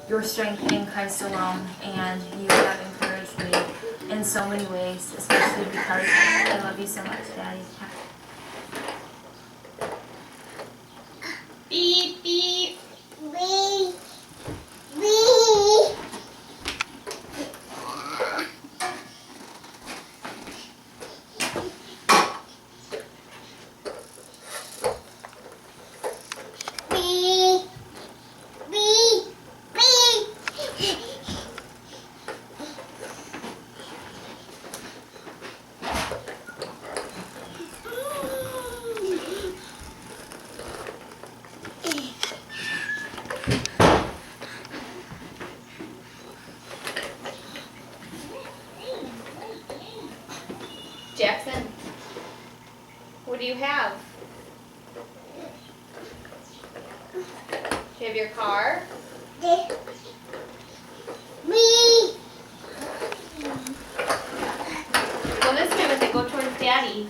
your strength in Christ alone, and you have encouraged me in so many ways, especially because I love you so much, Daddy. Beep, beep. Beep. Beep. Beep. Beep. Beep. Jackson, what do you have? Do you have your car? Beep. Go this way with it. Go towards Daddy.